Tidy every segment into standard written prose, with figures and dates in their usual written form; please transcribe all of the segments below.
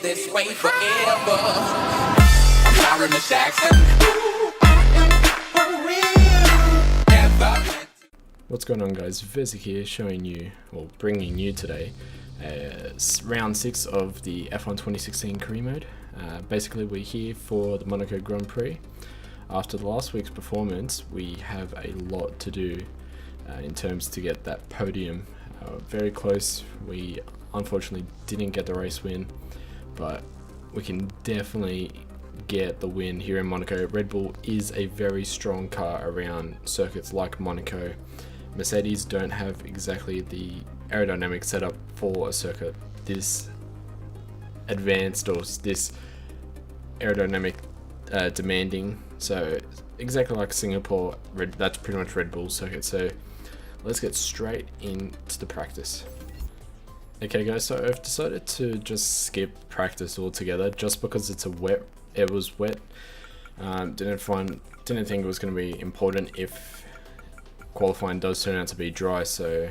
This way forever. I'm Byron the Jackson. What's going on, guys? Vesikk here, showing you, or bringing you today, round 6 of the F1 2016 Career Mode. Basically, we're here for the Monaco Grand Prix. After the last week's performance, we have a lot to do in terms to get that podium. Very close. We unfortunately didn't get the race win, but we can definitely get the win here in Monaco. Red Bull is a very strong car around circuits like Monaco. Mercedes don't have exactly the aerodynamic setup for a circuit this advanced or this aerodynamic demanding. So exactly like Singapore, that's pretty much Red Bull's circuit. So let's get straight into the practice. Okay guys, so I've decided to just skip practice altogether just because it was wet. Didn't think it was going to be important if qualifying does turn out to be dry, so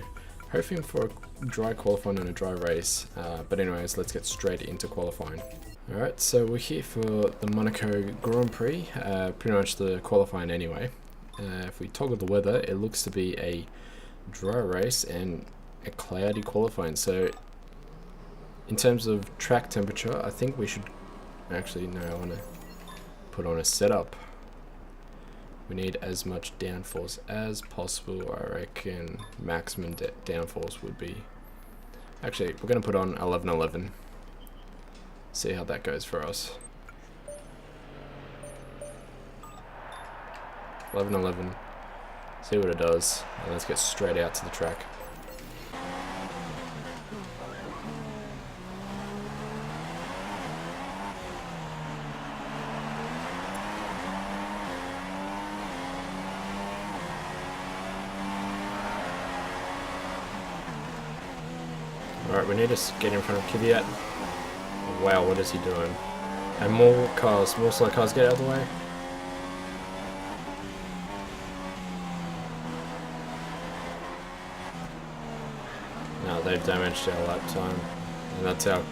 hoping for a dry qualifying on a dry race. But anyways, let's get straight into qualifying. Alright, so we're here for the Monaco Grand Prix, pretty much the qualifying anyway. If we toggle the weather, it looks to be a dry race and a cloudy qualifying. So in terms of track temperature, I think we should actually, no, I want to put on a setup. We need as much downforce as possible. I reckon maximum downforce would be, actually we're going to put on 1111, see how that goes for us. 1111, see what it does, and let's get straight out to the track. Alright, we need to get in front of Kvyat. Wow, what is he doing? And more cars, more slow cars, get out of the way. No, they've damaged our lap time. And that's how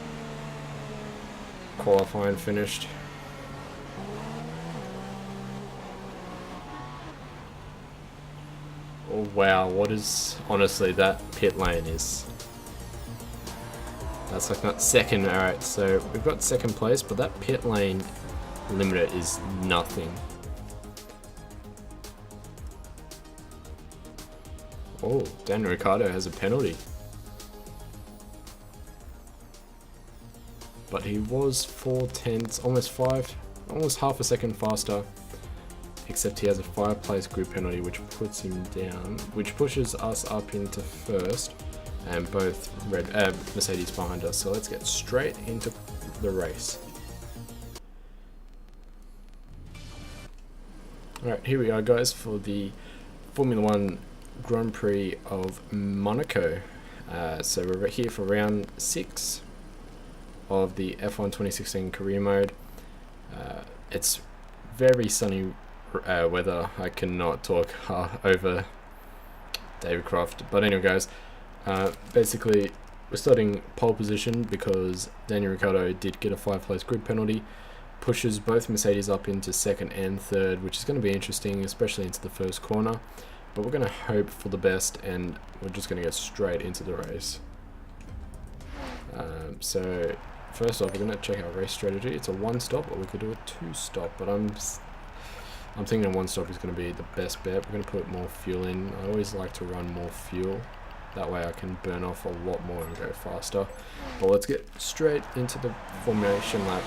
qualifying finished. Oh wow, what is, honestly, that pit lane is, that's like not second. Alright, so we've got second place, but that pit lane limiter is nothing. Oh, Daniel Ricciardo has a penalty. But he was 4/10, almost half a second faster. Except he has a 5-place group penalty, which puts him down, which pushes us up into first. And both Mercedes behind us. So let's get straight into the race. Alright, here we are guys for the Formula 1 Grand Prix of Monaco. So we're here for round 6 of the F1 2016 Career Mode. It's very sunny weather. I cannot talk over David Croft. But anyway guys, basically we're starting pole position because Daniel Ricciardo did get a 5-place grid penalty, pushes both Mercedes up into second and third, which is going to be interesting, especially into the first corner. But we're going to hope for the best, and we're just going to get straight into the race. So first off, we're going to check our race strategy. It's a 1-stop, or we could do a 2-stop, but I'm thinking a 1-stop is going to be the best bet. We're going to put more fuel in. I always like to run more fuel. That way I can burn off a lot more and go faster. But let's get straight into the formation lap.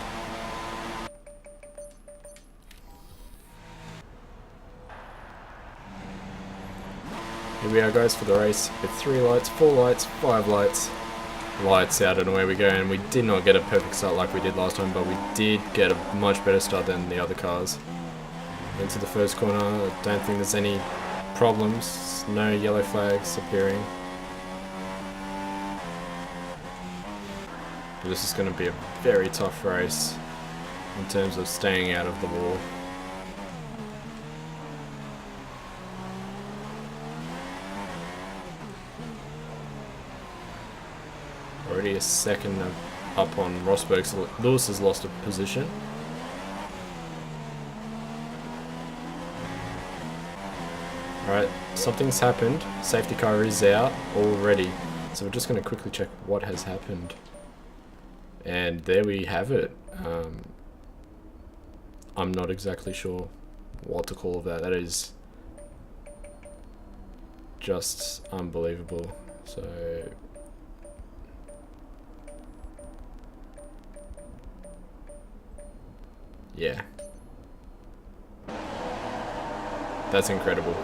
Here we are guys for the race with 3 lights, 4 lights, 5 lights. Lights out and away we go, and we did not get a perfect start like we did last time, but we did get a much better start than the other cars. Into the first corner, I don't think there's any problems, no yellow flags appearing. This is going to be a very tough race in terms of staying out of the wall. Already a second up on Rosberg, so Lewis has lost a position. Alright, something's happened. Safety car is out already. So we're just going to quickly check what has happened. And there we have it. I'm not exactly sure what to call that. That is just unbelievable. So yeah, that's incredible.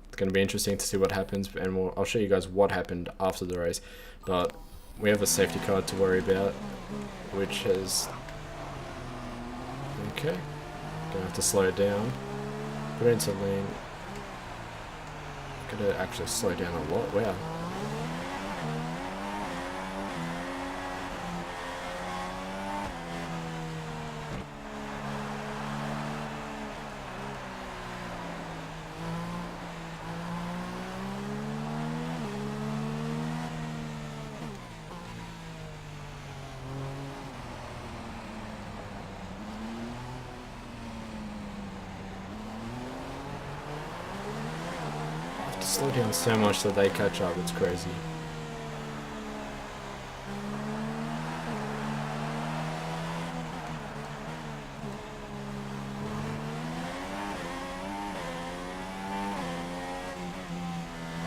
It's going to be interesting to see what happens, and I'll show you guys what happened after the race. But we have a safety car to worry about, which has... Okay, gonna have to slow it down, put it into lane. Gonna actually slow down a lot. Wow. Slow down so much that they catch up, it's crazy.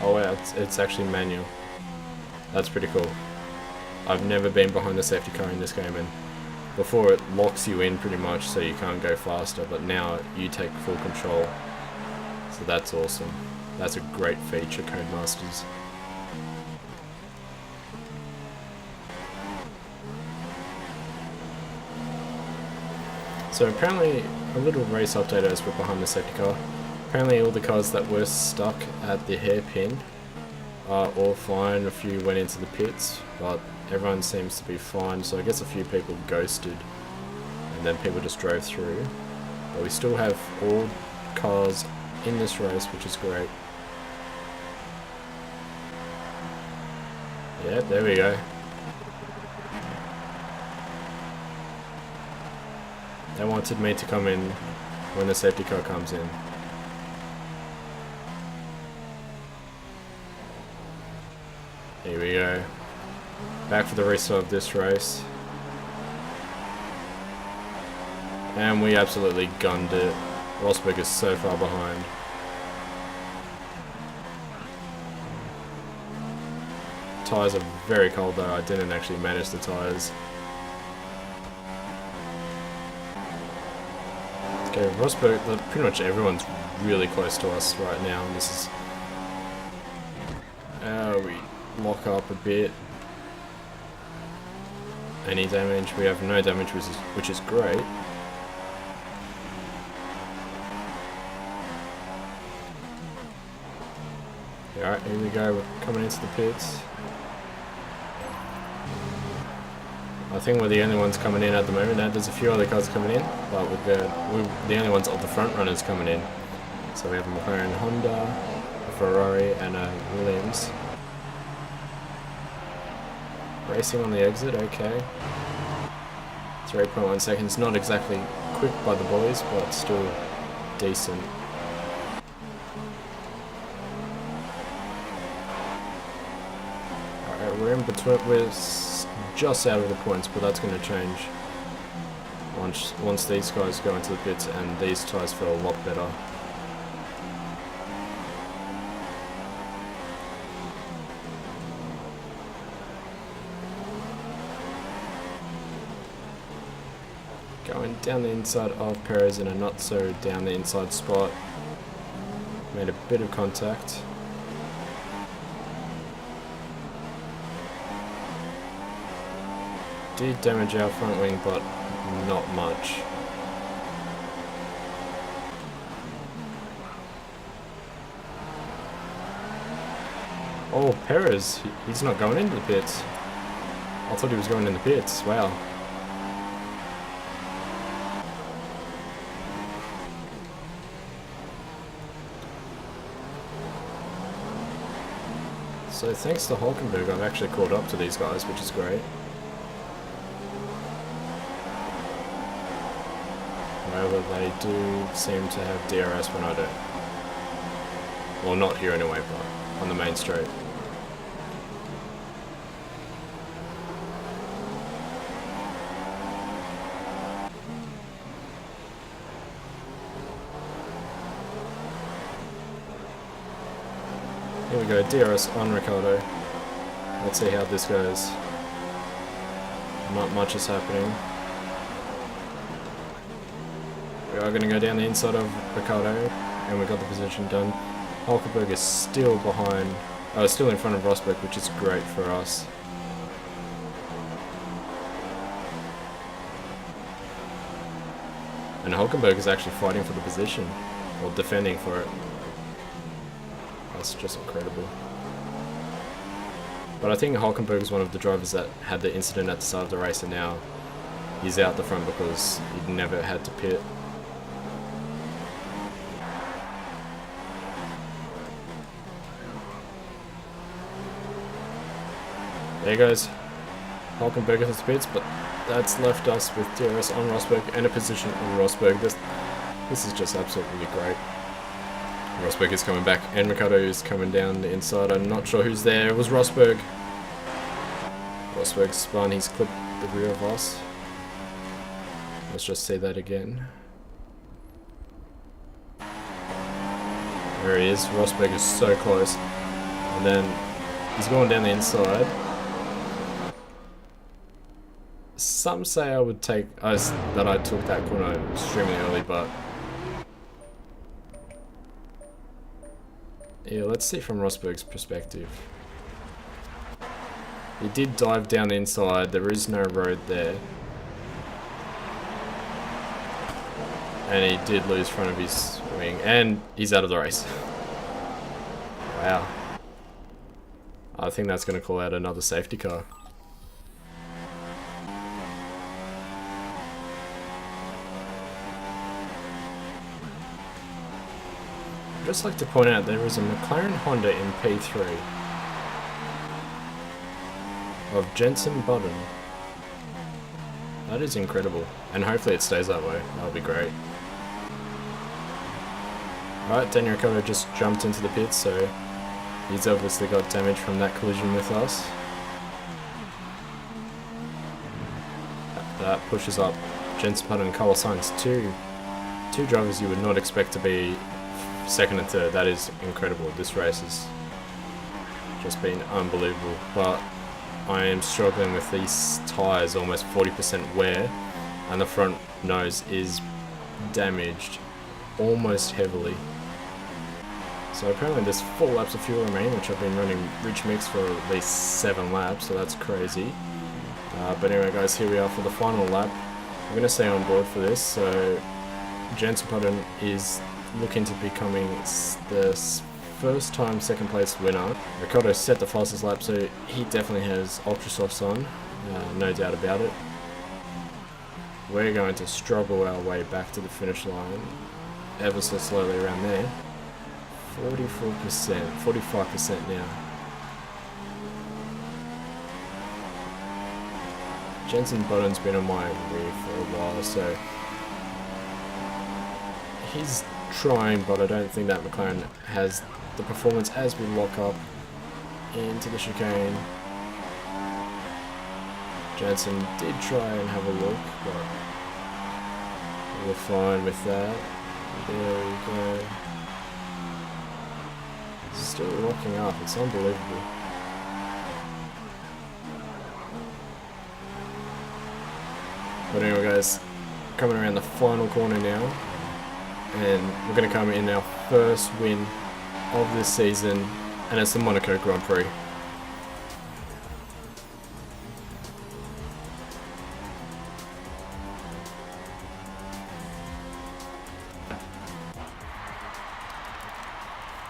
Oh wow, it's actually manual. That's pretty cool. I've never been behind the safety car in this game, and before it locks you in pretty much so you can't go faster, but now you take full control. So that's awesome. That's a great feature, Codemasters. So apparently, a little race update as we're behind the safety car. Apparently all the cars that were stuck at the hairpin are all fine. A few went into the pits, but everyone seems to be fine. So I guess a few people ghosted, and then people just drove through. But we still have all cars in this race, which is great. Yeah, there we go. They wanted me to come in when the safety car comes in. Here we go. Back for the restart of this race. And we absolutely gunned it. Rosberg is so far behind. Tyres are very cold though, I didn't actually manage the tyres. Okay, Rosberg, pretty much everyone's really close to us right now. And this is... we lock up a bit. Any damage? We have no damage, which is great. Alright, here we go, we're coming into the pits. I think we're the only ones coming in at the moment. Now there's a few other cars coming in, but we're the only ones of the front runners coming in. So we have a McLaren Honda, a Ferrari, and a Williams. Racing on the exit, okay. 3.1 seconds, not exactly quick by the boys, but still decent. Alright, we're in between, we're just out of the points, but that's going to change once these guys go into the pits and these tyres feel a lot better. Going down the inside of Perez in a not so down the inside spot. Made a bit of contact. Did damage our front wing, but not much. Oh, Perez, he's not going into the pits. I thought he was going in the pits, wow. So thanks to Hulkenberg, I've actually caught up to these guys, which is great. However, they do seem to have DRS when I don't. Well, not here anyway, but on the main straight. Here we go, DRS on Ricciardo. Let's see how this goes. Not much is happening. We are going to go down the inside of Ricciardo, and we got the position done. Hulkenberg is still behind, still in front of Rosberg, which is great for us. And Hulkenberg is actually fighting for the position, or defending for it. That's just incredible. But I think Hulkenberg is one of the drivers that had the incident at the start of the race, and now he's out the front because he never had to pit. There goes Hulkenberg at the pits, but that's left us with DRS on Rosberg and a position on Rosberg. This is just absolutely great. Rosberg is coming back, and Ricciardo is coming down the inside. I'm not sure who's there. It was Rosberg. Rosberg spun, he's clipped the rear of us. Let's just see that again. There he is. Rosberg is so close. And then he's going down the inside. Some say I would take that I took that corner extremely early, but yeah, let's see from Rosberg's perspective. He did dive down the inside, there is no road there. And he did lose front of his wing, and he's out of the race. Wow. I think that's going to call out another safety car. I'd just like to point out there is a McLaren Honda in P3 of Jenson Button. That is incredible, and hopefully it stays that way. That'll be great. Alright, Daniel Ricciardo just jumped into the pits, so he's obviously got damage from that collision with us. That pushes up Jenson Button and Carlos Sainz, two drivers you would not expect to be second and third. That is incredible. This race has just been unbelievable, but I am struggling with these tyres, almost 40% wear, and the front nose is damaged almost heavily. So apparently there's 4 laps of fuel remaining, which I've been running rich mix for at least 7 laps, so that's crazy. But anyway guys, here we are for the final lap. I'm going to stay on board for this. So Jenson Button is looking to becoming the first time second place winner. Ricciardo set the fastest lap, so he definitely has ultra softs on, no doubt about it. We're going to struggle our way back to the finish line ever so slowly around there. 44%, 45% now. Jenson Button's been on my rear for a while, so he's trying, but I don't think that McLaren has the performance as we lock up into the chicane. Jenson did try and have a look, but we're fine with that. There we go. Still locking up, it's unbelievable. But anyway guys, coming around the final corner now, and we're going to come in our first win of this season, and it's the Monaco Grand Prix.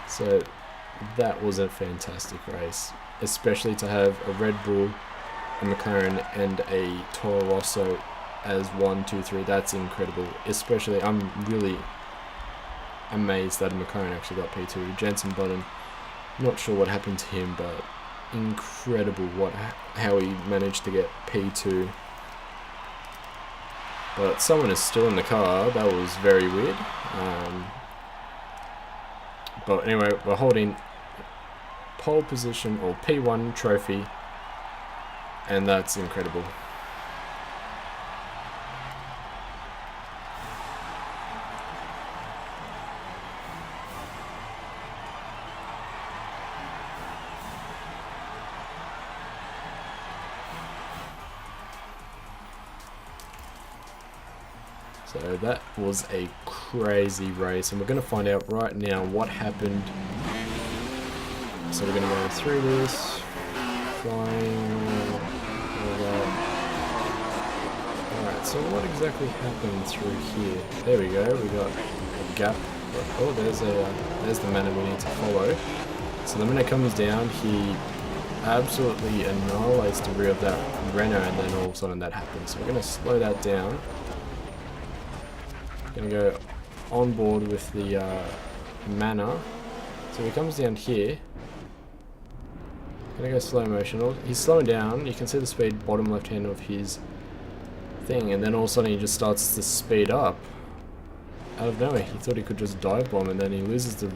So that was a fantastic race, especially to have a Red Bull, a McLaren and a Toro Rosso as 1, 2, 3. That's incredible. Especially, I'm really amazed that a McLaren actually got P2. Jenson Button, not sure what happened to him, but incredible how he managed to get P2. But someone is still in the car. That was very weird. But anyway, we're holding pole position or P1 trophy, and that's incredible. So that was a crazy race, and we're going to find out right now what happened. So we're going to go through this, flying, all that. Alright, so what exactly happened through here? There we go, we got a gap. Oh, there's the manner we need to follow. So the minute it comes down, he absolutely annihilates the rear of that Renault, and then all of a sudden that happens. So we're going to slow that down. Going to go on board with the manner. So he comes down here. Going to go slow motion. He's slowing down. You can see the speed bottom left hand of his thing, and then all of a sudden he just starts to speed up out of nowhere. He thought he could just dive bomb, and then he loses the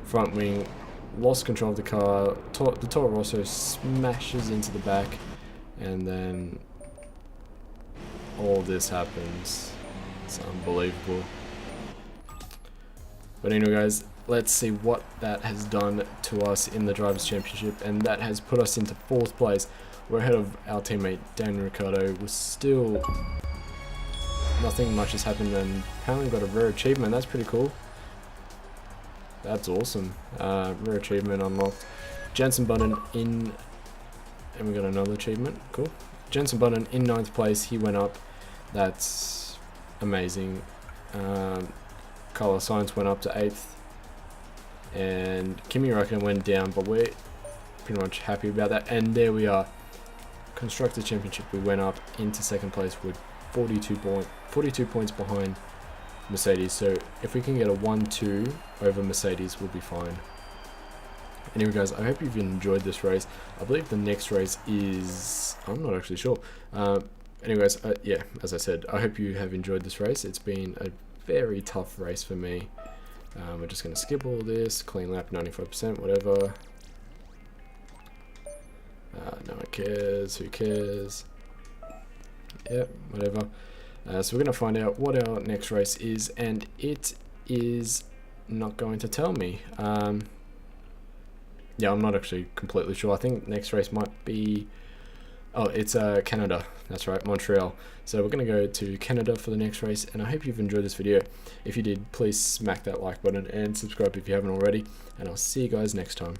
front wing, lost control of the car. The Toro Rosso smashes into the back, and then all this happens. It's unbelievable. But anyway, guys, let's see what that has done to us in the Drivers' Championship, and that has put us into 4th place. We're ahead of our teammate Daniel Ricciardo. We're still nothing much has happened, and apparently got a rare achievement. That's pretty cool. That's awesome. Rare achievement unlocked. Jenson Button in, and we got another achievement. Cool. Jenson Button in 9th place. He went up. That's amazing. Carlos Sainz went up to 8th, and Kimi Räikkönen went down, but we're pretty much happy about that. And there we are, Constructors' Championship. We went up into 2nd place with 42 points behind Mercedes. So if we can get a 1-2 over Mercedes, we'll be fine. Anyway, guys, I hope you've enjoyed this race. I believe the next race is, I'm not actually sure. Anyways, yeah, as I said, I hope you have enjoyed this race. It's been a very tough race for me. We're just going to skip all this. Clean lap, 95%, whatever. No one cares. Who cares? Yep, whatever. So we're going to find out what our next race is, and it is not going to tell me. Yeah, I'm not actually completely sure. I think next race might be... Oh, it's Canada. That's right, Montreal. So we're going to go to Canada for the next race, and I hope you've enjoyed this video. If you did, please smack that like button and subscribe if you haven't already, and I'll see you guys next time.